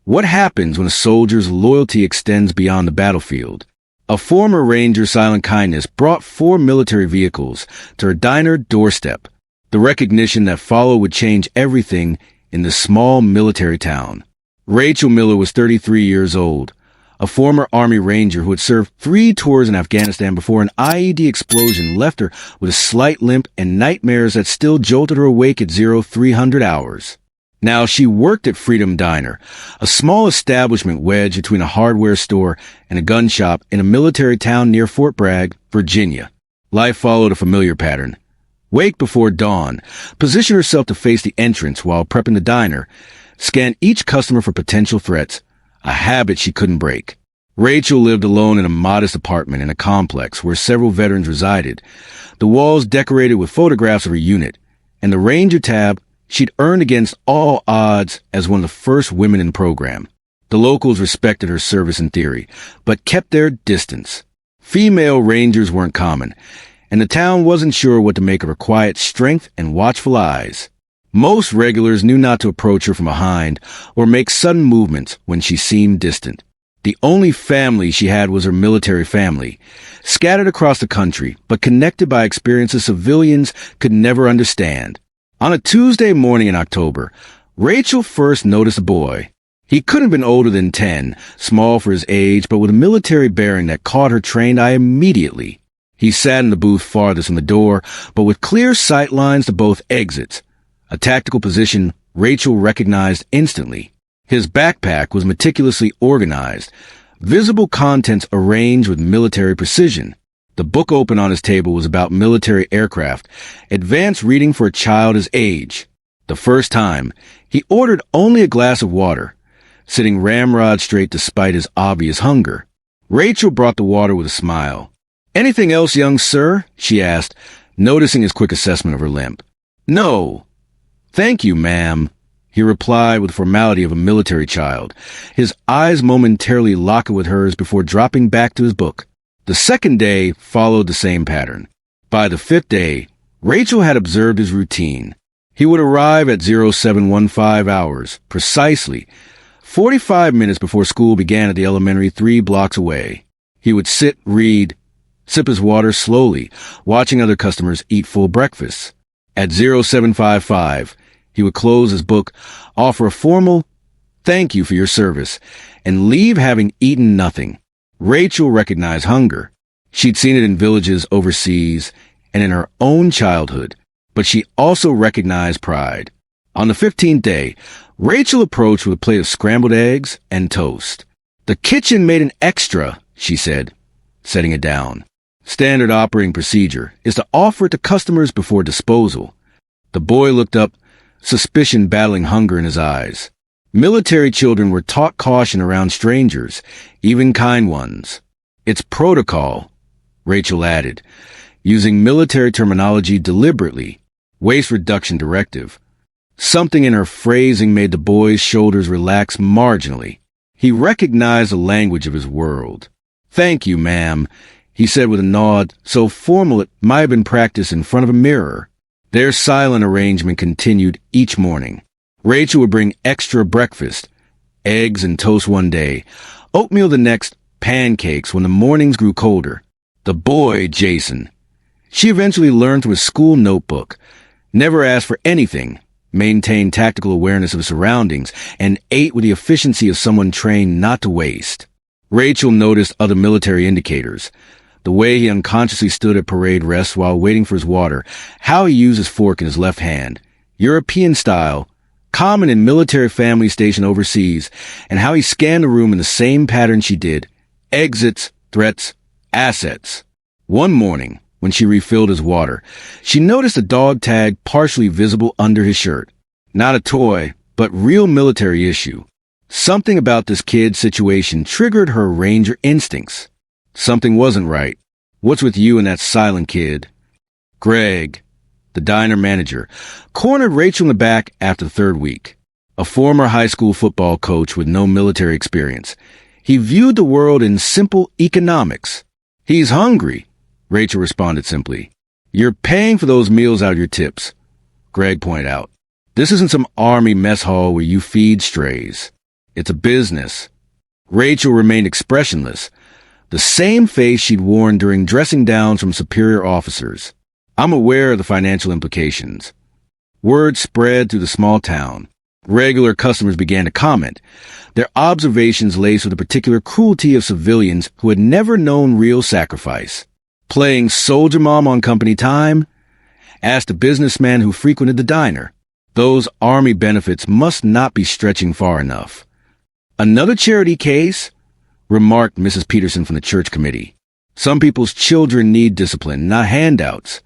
What happens when a soldier's loyalty extends beyond the battlefield? A former Ranger's silent kindness brought 4 military vehicles to her diner doorstep. The recognition that followed would change everything in this small military town. Rachel Miller was 33 years old, a former Army Ranger who had served 3 tours in Afghanistan before an IED explosion left her with a slight limp and nightmares that still jolted her awake at 0300 hours. Now she worked at Freedom Diner, a small establishment wedged between a hardware store and a gun shop in a military town near Fort Bragg, Virginia. Life followed a familiar pattern. Wake before dawn, position herself to face the entrance while prepping the diner, scan each customer for potential threats, a habit she couldn't break. Rachel lived alone in a modest apartment in a complex where several veterans resided, the walls decorated with photographs of her unit, and the Ranger tab she'd earned against all odds as one of the first women in the program. The locals respected her service in theory, but kept their distance. Female Rangers weren't common, and the town wasn't sure what to make of her quiet strength and watchful eyes. Most regulars knew not to approach her from behind or make sudden movements when she seemed distant. The only family she had was her military family, scattered across the country, but connected by experiences civilians could never understand. On a Tuesday morning in October, Rachel first noticed a boy. He couldn't have been older than 10, small for his age, but with a military bearing that caught her trained eye immediately. He sat in the booth farthest from the door, but with clear sight lines to both exits. A tactical position Rachel recognized instantly. His backpack was meticulously organized, visible contents arranged with military precision. The book open on his table was about military aircraft, advanced reading for a child his age. The first time, he ordered only a glass of water, sitting ramrod straight despite his obvious hunger. Rachel brought the water with a smile. "Anything else, young sir?" she asked, noticing his quick assessment of her limp. "No." "Thank you, ma'am," he replied with the formality of a military child, his eyes momentarily locking with hers before dropping back to his book. The second day followed the same pattern. By the 5th day, Rachel had observed his routine. He would arrive at 0715 hours, precisely, 45 minutes before school began at the elementary 3 blocks away. He would sit, read, sip his water slowly, watching other customers eat full breakfasts. At 0755, he would close his book, offer a formal "thank you for your service," and leave having eaten nothing. Rachel recognized hunger. She'd seen it in villages overseas and in her own childhood, but she also recognized pride. On the 15th day, Rachel approached with a plate of scrambled eggs and toast. "The kitchen made an extra," she said, setting it down. Standard operating procedure is to offer it to customers before disposal. The boy looked up, suspicion battling hunger in his eyes. Military children were taught caution around strangers, even kind ones. "It's protocol," Rachel added, using military terminology deliberately. "Waste reduction directive." Something in her phrasing made the boy's shoulders relax marginally. He recognized the language of his world. "Thank you, ma'am," he said with a nod so formal it might have been practiced in front of a mirror. Their silent arrangement continued each morning. Rachel would bring extra breakfast, eggs and toast one day, oatmeal the next, pancakes when the mornings grew colder. The boy, Jason. She eventually learned from his school notebook, never asked for anything, maintained tactical awareness of his surroundings, and ate with the efficiency of someone trained not to waste. Rachel noticed other military indicators. The way he unconsciously stood at parade rests while waiting for his water, how he used his fork in his left hand, European style, common in military families stationed overseas, and how he scanned the room in the same pattern she did: exits, threats, assets. One morning, when she refilled his water, she noticed a dog tag partially visible under his shirt. Not a toy, but real military issue. Something about this kid's situation triggered her Ranger instincts. Something wasn't right. "What's with you and that silent kid?" Greg, the diner manager, cornered Rachel in the back after the 3rd week. A former high school football coach with no military experience, he viewed the world in simple economics. "He's hungry," Rachel responded simply. "You're paying for those meals out of your tips," Greg pointed out. "This isn't some army mess hall where you feed strays." It's a business. Rachel remained expressionless, the same face she'd worn during dressing downs from superior officers. I'm aware of the financial implications. Word spread through the small town. Regular customers began to comment, their observations laced with a particular cruelty of civilians who had never known real sacrifice. Playing soldier mom on company time? Asked a businessman who frequented the diner. Those army benefits must not be stretching far enough. Another charity case? Remarked Mrs. Peterson from the church committee. Some people's children need discipline, not handouts.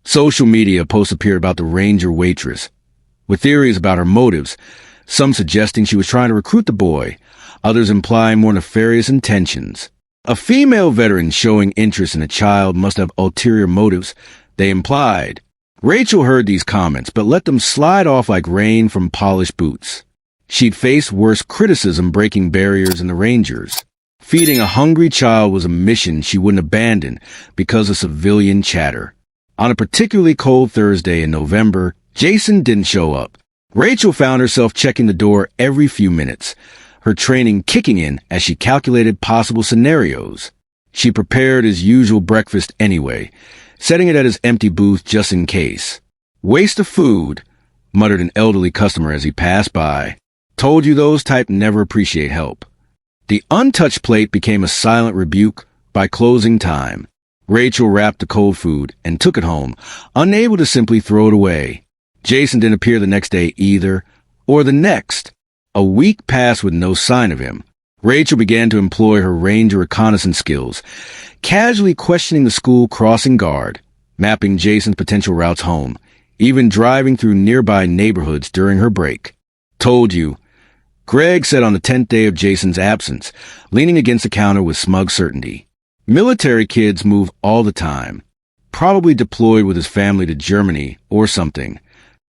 Social media posts appeared about the Ranger waitress, with theories about her motives, some suggesting she was trying to recruit the boy, others implying more nefarious intentions. A female veteran showing interest in a child must have ulterior motives, they implied. Rachel heard these comments, but let them slide off like rain from polished boots. She'd faced worse criticism breaking barriers in the Rangers. Feeding a hungry child was a mission she wouldn't abandon because of civilian chatter. On a particularly cold Thursday in November, Jason didn't show up. Rachel found herself checking the door every few minutes, her training kicking in as she calculated possible scenarios. She prepared his usual breakfast anyway, setting it at his empty booth just in case. "Waste of food," muttered an elderly customer as he passed by. "Told you those type never appreciate help." The untouched plate became a silent rebuke by closing time. Rachel wrapped the cold food and took it home, unable to simply throw it away. Jason didn't appear the next day either, or the next. A week passed with no sign of him. Rachel began to employ her Ranger reconnaissance skills, casually questioning the school crossing guard, mapping Jason's potential routes home, even driving through nearby neighborhoods during her break. "Told you," Greg said on the 10th day of Jason's absence, leaning against the counter with smug certainty. Military kids move all the time, probably deployed with his family to Germany or something.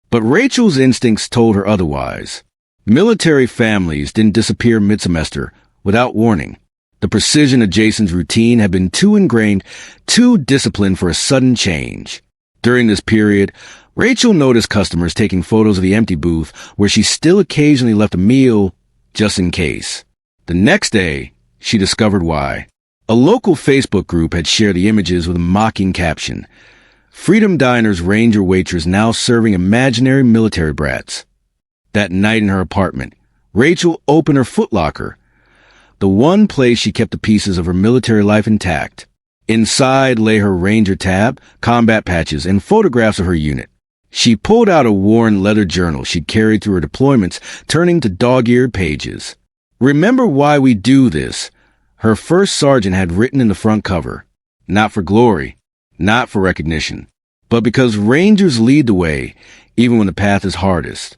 But Rachel's instincts told her otherwise. Military families didn't disappear mid-semester without warning. The precision of Jason's routine had been too ingrained, too disciplined for a sudden change. During this period, Rachel noticed customers taking photos of the empty booth where she still occasionally left a meal just in case. The next day, she discovered why. A local Facebook group had shared the images with a mocking caption. Freedom Diner's Ranger waitress now serving imaginary military brats. That night in her apartment, Rachel opened her footlocker, the one place she kept the pieces of her military life intact. Inside lay her Ranger tab, combat patches, and photographs of her unit. She pulled out a worn leather journal she'd carried through her deployments, turning to dog-eared pages. "Remember why we do this," her first sergeant had written in the front cover. Not for glory, not for recognition, but because Rangers lead the way, even when the path is hardest.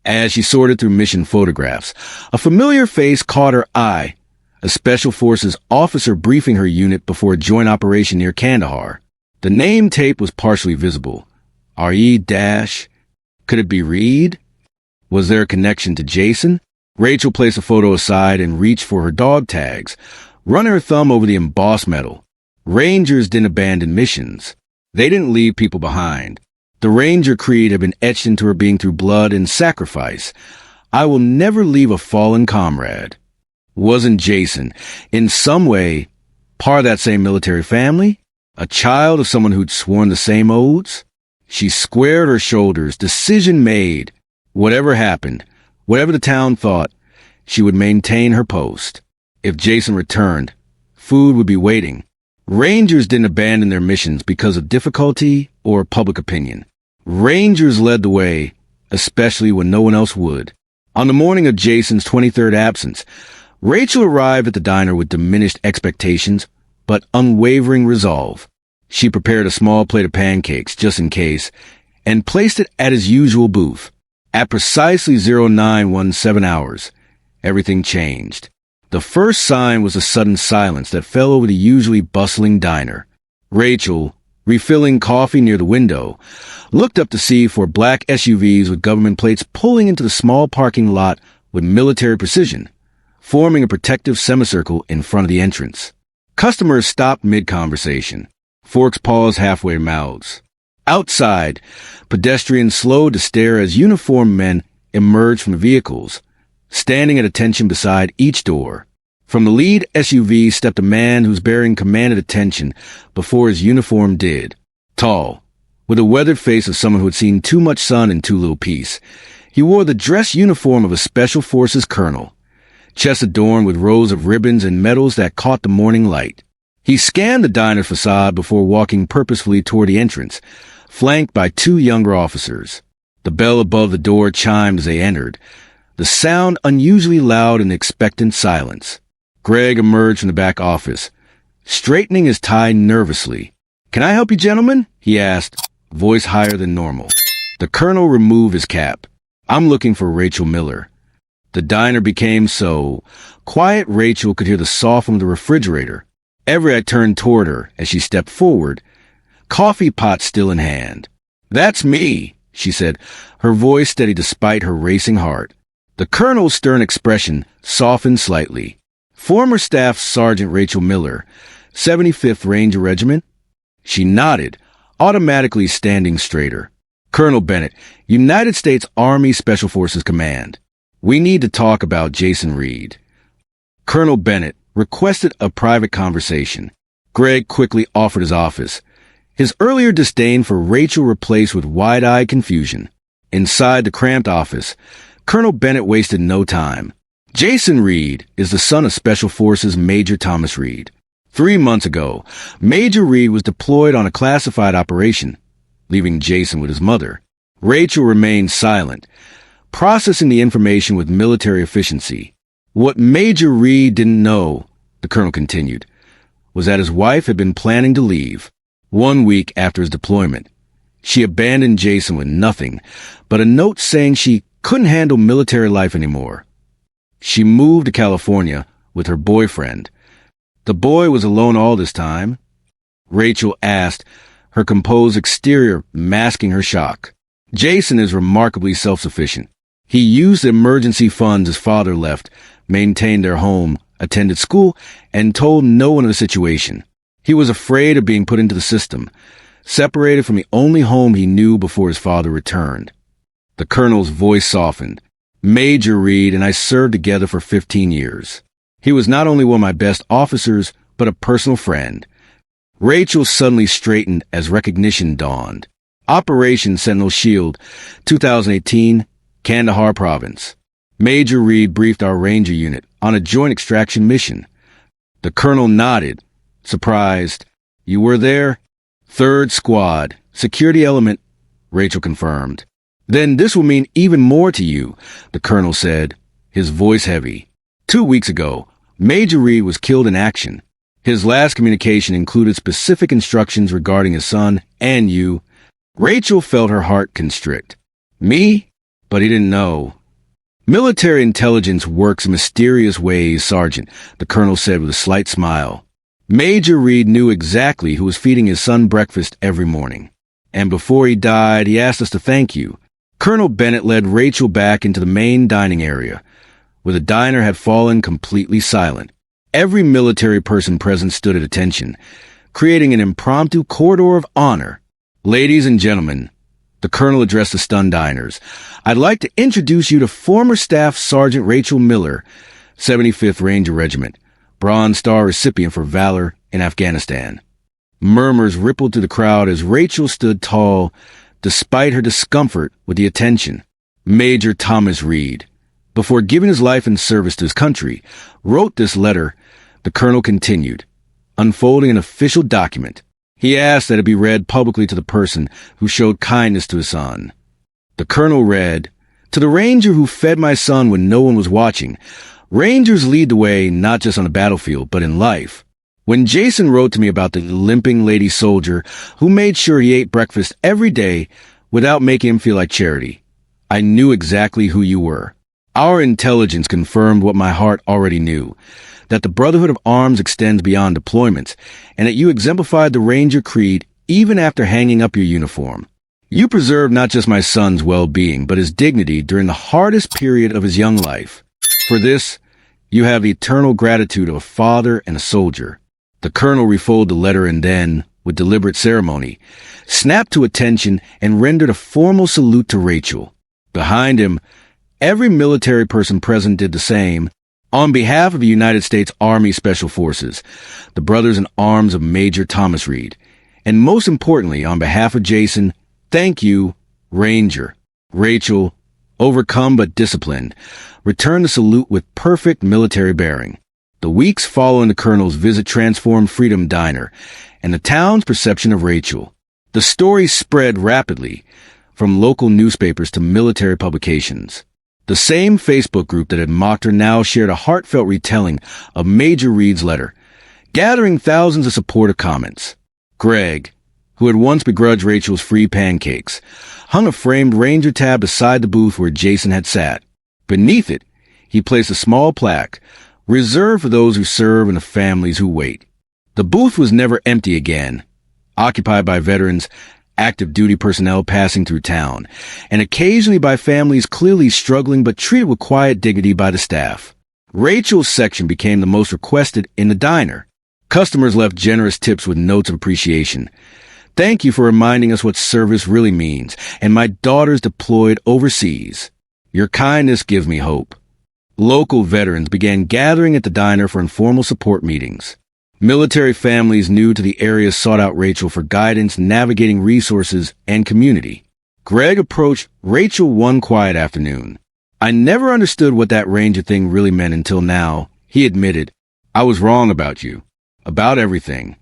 As she sorted through mission photographs, a familiar face caught her eye, a Special Forces officer briefing her unit before a joint operation near Kandahar. The name tape was partially visible. R.E. Could it be Reed? Was there a connection to Jason? Rachel placed the photo aside and reached for her dog tags, running her thumb over the embossed metal. Rangers didn't abandon missions. They didn't leave people behind. The Ranger creed had been etched into her being through blood and sacrifice. I will never leave a fallen comrade. Wasn't Jason, in some way, part of that same military family? A child of someone who'd sworn the same oaths? She squared her shoulders, decision made. Whatever happened, whatever the town thought, she would maintain her post. If Jason returned, food would be waiting. Rangers didn't abandon their missions because of difficulty or public opinion. Rangers led the way, especially when no one else would. On the morning of Jason's 23rd absence, Rachel arrived at the diner with diminished expectations, but unwavering resolve. She prepared a small plate of pancakes just in case, and placed it at his usual booth. At precisely 0917 hours, everything changed. The first sign was a sudden silence that fell over the usually bustling diner. Rachel, refilling coffee near the window, looked up to see four black SUVs with government plates pulling into the small parking lot with military precision, forming a protective semicircle in front of the entrance. Customers stopped mid-conversation. Forks paused halfway to mouths. Outside, pedestrians slowed to stare as uniformed men emerged from the vehicles, standing at attention beside each door. From the lead SUV stepped a man whose bearing commanded attention before his uniform did. Tall, with a weathered face of someone who had seen too much sun and too little peace, he wore the dress uniform of a Special Forces colonel, chest adorned with rows of ribbons and medals that caught the morning light. He scanned the diner facade before walking purposefully toward the entrance, flanked by two younger officers. The bell above the door chimed as they entered, the sound unusually loud in the expectant silence. Greg emerged from the back office, straightening his tie nervously. "Can I help you, gentlemen?" he asked, voice higher than normal. The colonel removed his cap. "I'm looking for Rachel Miller." The diner became so quiet Rachel could hear the sough from the refrigerator. Everett turned toward her as she stepped forward, coffee pot still in hand. "That's me," she said, her voice steady despite her racing heart. The colonel's stern expression softened slightly. "Former Staff Sergeant Rachel Miller, 75th Ranger Regiment?" She nodded, automatically standing straighter. "Colonel Bennett, United States Army Special Forces Command. We need to talk about Jason Reed." Colonel Bennett requested a private conversation. Greg quickly offered his office, his earlier disdain for Rachel replaced with wide-eyed confusion. Inside the cramped office, Colonel Bennett wasted no time. Jason Reed is the son of Special Forces Major Thomas Reed. 3 months ago, Major Reed was deployed on a classified operation, leaving Jason with his mother. Rachel remained silent, processing the information with military efficiency. What Major Reed didn't know, the colonel continued, was that his wife had been planning to leave 1 week after his deployment. She abandoned Jason with nothing but a note saying she couldn't handle military life anymore. She moved to California with her boyfriend. The boy was alone all this time? Rachel asked, her composed exterior masking her shock. "Jason is remarkably self-sufficient. He used the emergency funds his father left, maintained their home, attended school, and told no one of the situation. He was afraid of being put into the system, separated from the only home he knew before his father returned." The colonel's voice softened. "Major Reed and I served together for 15 years. He was not only one of my best officers, but a personal friend." Rachel suddenly straightened as recognition dawned. Operation Sentinel Shield, 2018, Kandahar Province. Major Reed briefed our Ranger unit on a joint extraction mission. The colonel nodded, surprised. "You were there?" "3rd Squad, security element," Rachel confirmed. "Then this will mean even more to you," the colonel said, his voice heavy. 2 weeks ago, Major Reed was killed in action. His last communication included specific instructions regarding his son and you. Rachel felt her heart constrict. "Me?" But he didn't know. "Military intelligence works in mysterious ways, Sergeant," the colonel said with a slight smile. "Major Reed knew exactly who was feeding his son breakfast every morning. And before he died, he asked us to thank you." Colonel Bennett led Rachel back into the main dining area, where the diner had fallen completely silent. Every military person present stood at attention, creating an impromptu corridor of honor. "Ladies and gentlemen," the colonel addressed the stunned diners, "I'd like to introduce you to former Staff Sergeant Rachel Miller, 75th Ranger Regiment, Bronze Star recipient for valor in Afghanistan." Murmurs rippled through the crowd as Rachel stood tall, despite her discomfort with the attention. Major Thomas Reed, before giving his life in service to his country, wrote this letter, the colonel continued, unfolding an official document. He asked that it be read publicly to the person who showed kindness to his son. The colonel read, "To the ranger who fed my son when no one was watching, Rangers lead the way not just on the battlefield, but in life. When Jason wrote to me about the limping lady soldier who made sure he ate breakfast every day without making him feel like charity, I knew exactly who you were. Our intelligence confirmed what my heart already knew, that the brotherhood of arms extends beyond deployments, and that you exemplified the Ranger creed even after hanging up your uniform. You preserved not just my son's well-being, but his dignity during the hardest period of his young life. For this, you have the eternal gratitude of a father and a soldier." The colonel refolded the letter and then, with deliberate ceremony, snapped to attention and rendered a formal salute to Rachel. Behind him, Every military person present did the same. On behalf of the United States Army Special Forces, the brothers in arms of Major Thomas Reed, and most importantly, on behalf of Jason, thank you, Ranger. Rachel, overcome but disciplined, returned the salute with perfect military bearing. The weeks following the colonel's visit transformed Freedom Diner and the town's perception of Rachel. The story spread rapidly, from local newspapers to military publications. The same Facebook group that had mocked her now shared a heartfelt retelling of Major Reed's letter, gathering thousands of supportive comments. Greg, who had once begrudged Rachel's free pancakes, hung a framed Ranger tab beside the booth where Jason had sat. Beneath it, he placed a small plaque, reserved for those who serve and the families who wait. The booth was never empty again, occupied by veterans, active duty personnel passing through town, and occasionally by families clearly struggling but treated with quiet dignity by the staff. Rachel's section became the most requested in the diner. Customers left generous tips with notes of appreciation. Thank you for reminding us what service really means, and my daughter's deployed overseas. Your kindness gives me hope. Local veterans began gathering at the diner for informal support meetings. Military families new to the area sought out Rachel for guidance navigating resources and community. Greg approached Rachel one quiet afternoon. I never understood what that Ranger thing really meant until now, he admitted. I was wrong about you. About everything.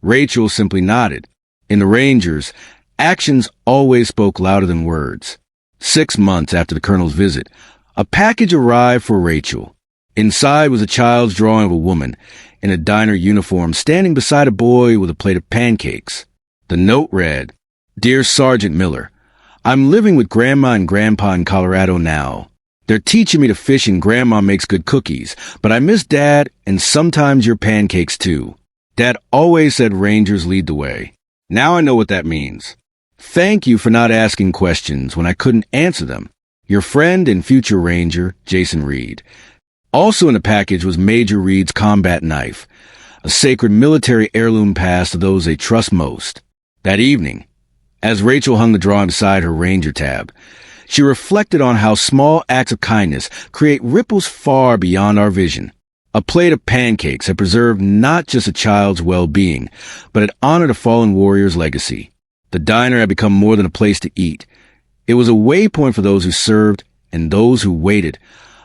Rachel simply nodded. In the Rangers, actions always spoke louder than words. 6 months after the colonel's visit, a package arrived for Rachel. Inside was a child's drawing of a woman in a diner uniform standing beside a boy with a plate of pancakes. The note read, Dear Sergeant Miller, I'm living with Grandma and Grandpa in Colorado now. They're teaching me to fish and Grandma makes good cookies, but I miss Dad and sometimes your pancakes too. Dad always said Rangers lead the way. Now I know what that means. Thank you for not asking questions when I couldn't answer them. Your friend and future Ranger, Jason Reed. Also in the package was Major Reed's combat knife, a sacred military heirloom passed to those they trust most. That evening, as Rachel hung the drawing beside her Ranger tab, she reflected on how small acts of kindness create ripples far beyond our vision. A plate of pancakes had preserved not just a child's well-being, but had honored a fallen warrior's legacy. The diner had become more than a place to eat. It was a waypoint for those who served and those who waited,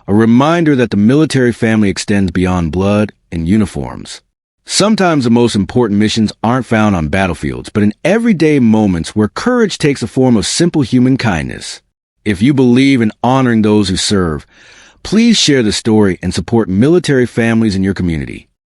a reminder that the military family extends beyond blood and uniforms. Sometimes the most important missions aren't found on battlefields, but in everyday moments where courage takes the form of simple human kindness. If you believe in honoring those who serve, please share the story and support military families in your community.